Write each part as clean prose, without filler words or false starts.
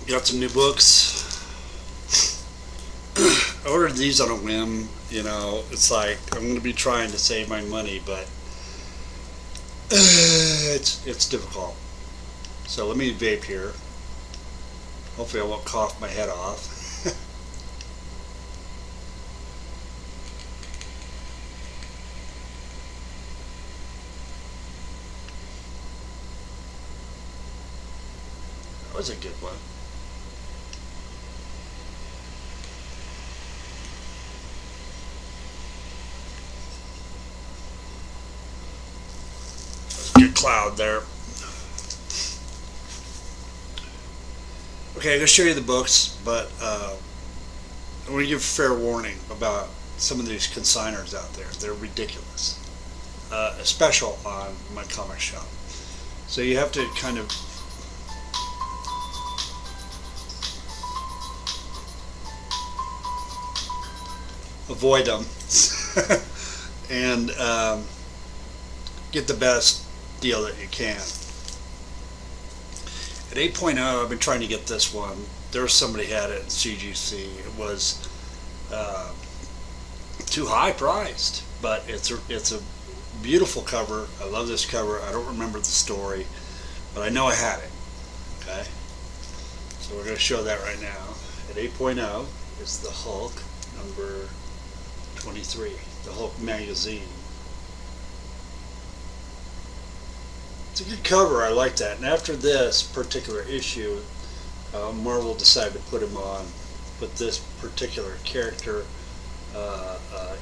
Got some new books. I ordered these on a whim. It's like I'm going to be trying to save my money, but it's difficult. So let me vape here. Hopefully I won't cough my head off. That was a good one. Good cloud there. Okay, I'm going to show you the books, but I want to give fair warning about some of these consigners out there. They're ridiculous, especially on my comic shop. So you have to kind of avoid them and get the best deal that you can. At 8.0, I've been trying to get this one. There was somebody had it at CGC. It was too high priced, but it's a beautiful cover. I love this cover. I don't remember the story, but I know I had it. Okay, so we're going to show that right now. At 8.0 is the Hulk number 23, the Hulk magazine. It's a good cover. I like that. And after this particular issue, Marvel decided to put this particular character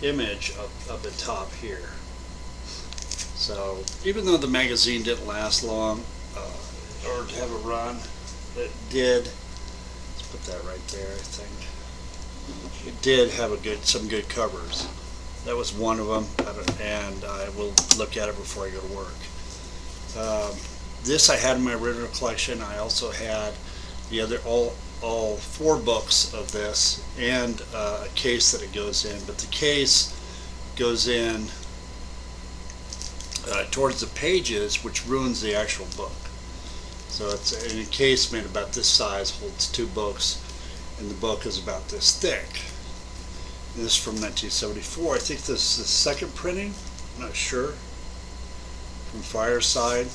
image up the top here. So even though the magazine didn't last long or have a run, it did. Let's put that right there. I think it did have some good covers. That was one of them, and I will look at it before I go to work. This I had in my original collection. I also had the other all 4 books of this and a case that it goes in, but the case goes in towards the pages, which ruins the actual book. So it's a case made about this size, holds 2 books, and the book is about this thick. And this is from 1974. I think this is the second printing. I'm not sure. From Fireside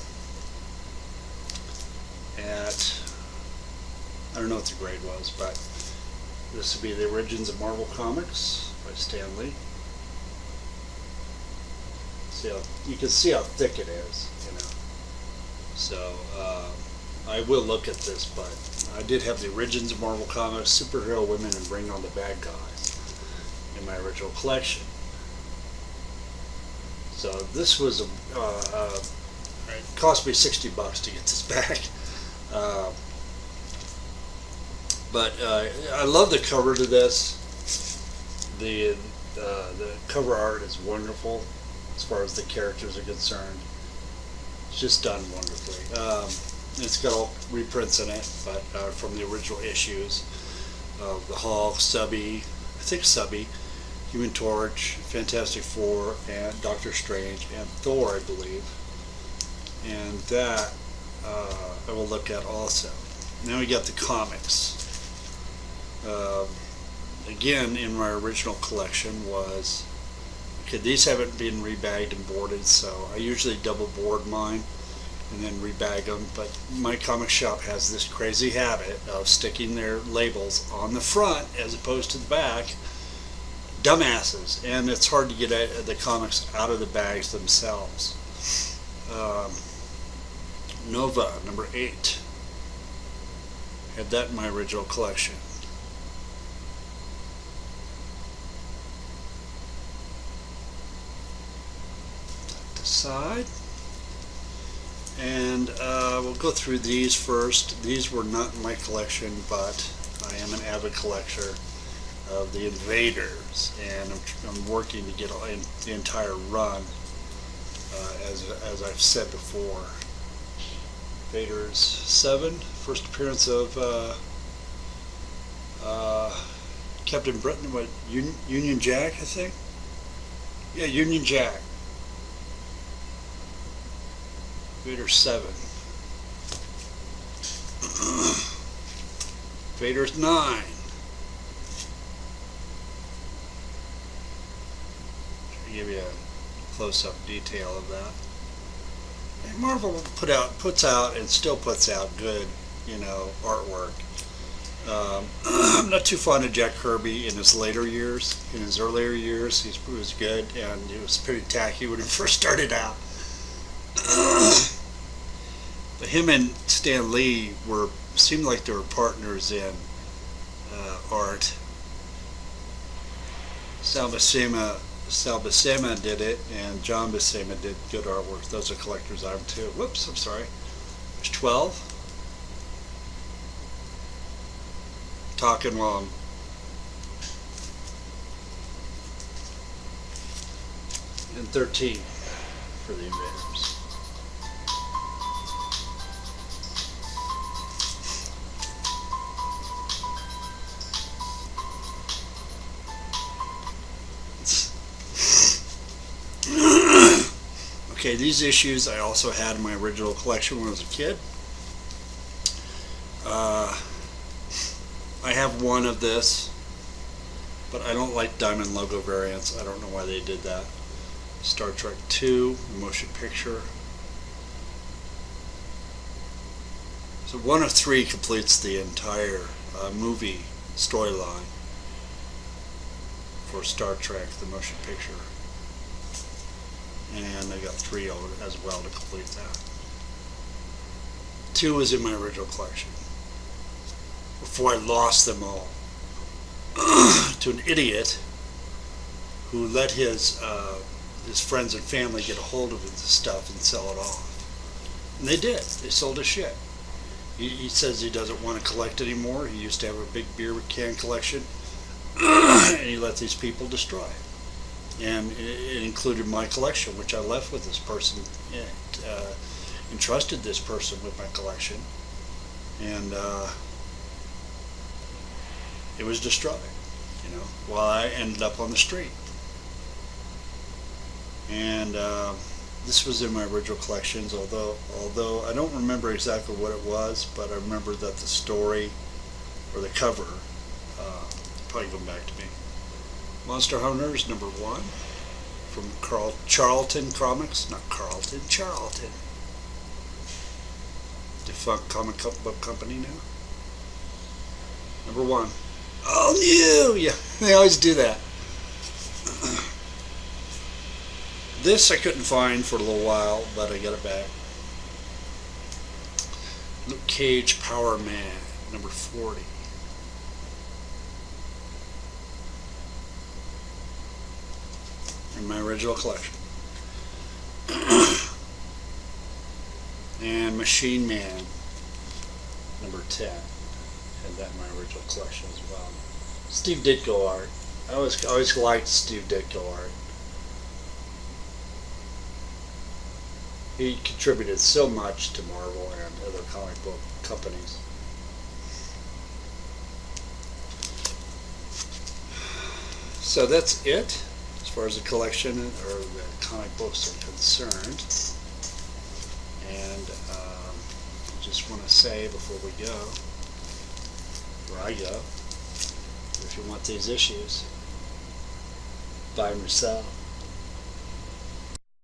at, I don't know what the grade was, but this would be the Origins of Marvel Comics by Stan Lee. You can see how thick it is, So I will look at this, but I did have the Origins of Marvel Comics, Superhero Women, and Bring on the Bad Guys in my original collection. So this was it cost me $60 to get this back, but I love the cover to this. The cover art is wonderful as far as the characters are concerned. It's just done wonderfully. It's got all reprints in it, but from the original issues of the Hulk, Subby, Human Torch, Fantastic Four, and Doctor Strange, and Thor, I believe. And that I will look at also. Now we got the comics. Again, in my original collection was, okay, these haven't been rebagged and boarded, so I usually double board mine and then rebag them, but my comic shop has this crazy habit of sticking their labels on the front as opposed to the back. Dumbasses, and it's hard to get the comics out of the bags themselves. Nova number 8, had that in my original collection. Side, and we'll go through these first. These were not in my collection, but I am an avid collector of the Invaders, and I'm working to get the entire run, as I've said before. Invaders 7, first appearance of Captain Britain, what, Union Jack, I think? Yeah, Union Jack. Invader 7. Vader's 9. Give you a close-up detail of that. And Marvel puts out and still puts out good, artwork. I'm not too fond of Jack Kirby in his later years. In his earlier years, he was good, and he was pretty tacky when he first started out. But him and Stan Lee seemed like they were partners in art. Sal Buscema did it, and John Buscema did good artwork. Those are collectors' items too. Whoops, I'm sorry. There's 12. Talking while I'm and 13 for the Invaders. Okay, these issues I also had in my original collection when I was a kid. I have one of this, but I don't like diamond logo variants. I don't know why they did that. Star Trek II, the motion picture. So one of 3 completes the entire movie storyline for Star Trek, the motion picture. And I got 3 as well to complete that. 2 was in my original collection before I lost them all to an idiot who let his friends and family get a hold of his stuff and sell it off. And they did. They sold his shit. He says he doesn't want to collect anymore. He used to have a big beer can collection, and he let these people destroy it. And it included my collection, which I left with this person, entrusted this person with my collection, and it was destroyed, while I ended up on the street. And this was in my original collections, although I don't remember exactly what it was, but I remember that the story, or the cover, probably going back to me. Monster Hunters #1 from Charlton Comics, not Carlton, Charlton. Defunct comic book company now. #1. All new! Yeah, they always do that. This I couldn't find for a little while, but I got it back. Luke Cage Power Man, #40. In my original collection. And Machine Man, #10. Had that in my original collection as well. Steve Ditko art. I always liked Steve Ditko art. He contributed so much to Marvel and other comic book companies. So that's it as far as the collection or the comic books are concerned. And I just want to say before we go, where I go, if you want these issues, buy them yourself.